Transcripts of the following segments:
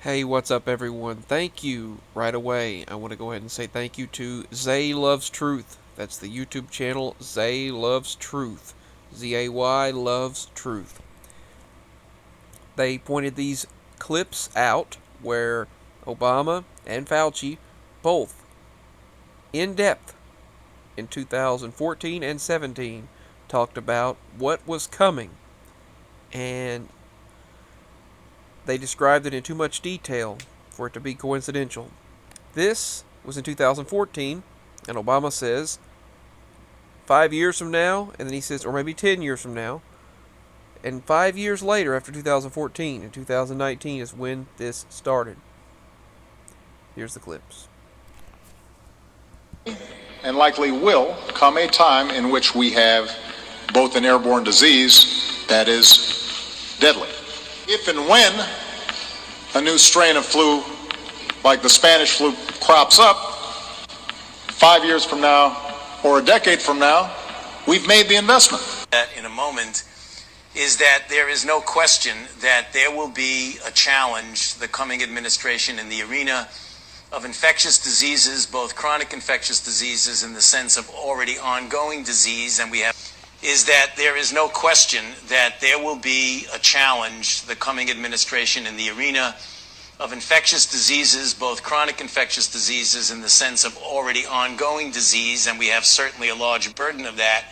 Hey, what's up, everyone? Thank you right away. I want to go ahead and say thank you to Zay Loves Truth. That's the YouTube channel Zay Loves Truth. ZAY Loves Truth. They pointed these clips out where Obama and Fauci both in depth in 2014 and 17 talked about what was coming, and they described it in too much detail for it to be coincidental. This was in 2014, and Obama says 5 years from now, and then he says, or maybe 10 years from now, and 5 years later, after 2014, in 2019 is when this started. Here's the clips. And likely will come a time in which we have both an airborne disease that is deadly. If and when a new strain of flu like the Spanish flu crops up 5 years from now or a decade from now, we've made the investment. That in a moment is that there is no question that there will be a challenge, the coming administration, in the arena of infectious diseases, both chronic infectious diseases in the sense of already ongoing disease, and there is no question that there will be a challenge, the coming administration, in the arena of infectious diseases, both chronic infectious diseases in the sense of already ongoing disease, and we have certainly a large burden of that,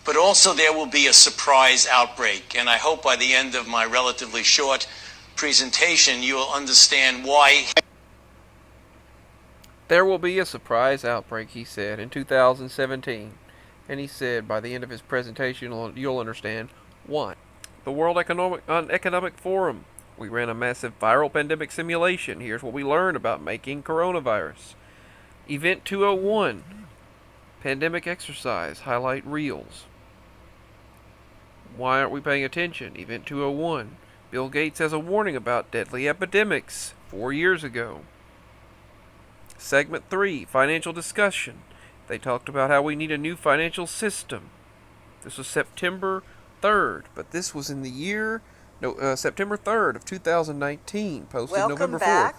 but also there will be a surprise outbreak. And I hope by the end of my relatively short presentation, you will understand why. There will be a surprise outbreak, he said, in 2017. And he said by the end of his presentation, you'll understand why. The World Economic Forum. We ran a massive viral pandemic simulation. Here's what we learned about making coronavirus. Event 201. Pandemic exercise. Highlight reels. Why aren't we paying attention? Event 201. Bill Gates has a warning about deadly epidemics 4 years ago. Segment 3. Financial discussion. They talked about how we need a new financial system. This was September 3rd, but this was in the year... September 3rd of 2019, posted November 4th,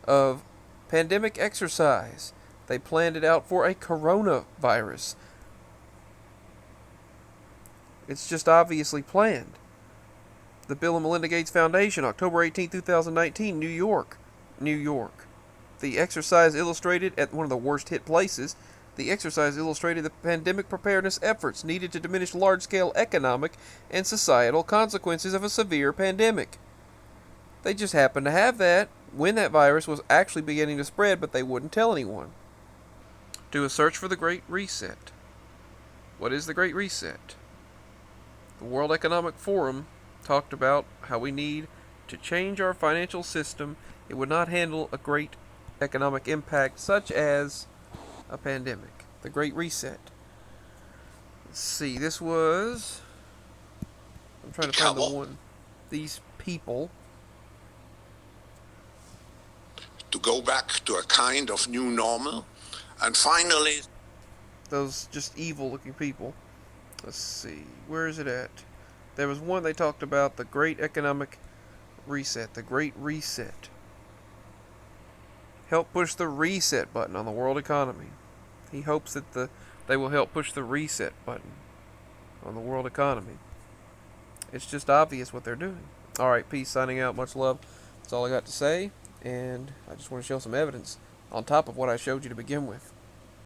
of pandemic exercise. They planned it out for a coronavirus. It's just obviously planned. The Bill and Melinda Gates Foundation, October 18, 2019, New York. New York. The exercise illustrated at one of the worst hit places. The exercise illustrated the pandemic preparedness efforts needed to diminish large-scale economic and societal consequences of a severe pandemic. They just happened to have that when that virus was actually beginning to spread, but they wouldn't tell anyone. Do a search for the Great Reset. What is the Great Reset? The World Economic Forum talked about how we need to change our financial system. It would not handle a great economic impact such as a pandemic. The Great Reset. Let's see, this was... I'm trying to find the one. These people. To go back to a kind of new normal. And finally... Those just evil-looking people. Let's see, where is it at? There was one they talked about, the Great Economic Reset. The Great Reset. Help push the reset button on the world economy. He hopes that they will help push the reset button on the world economy. It's just obvious what they're doing. Alright, peace, signing out, much love. That's all I got to say, and I just want to show some evidence on top of what I showed you to begin with.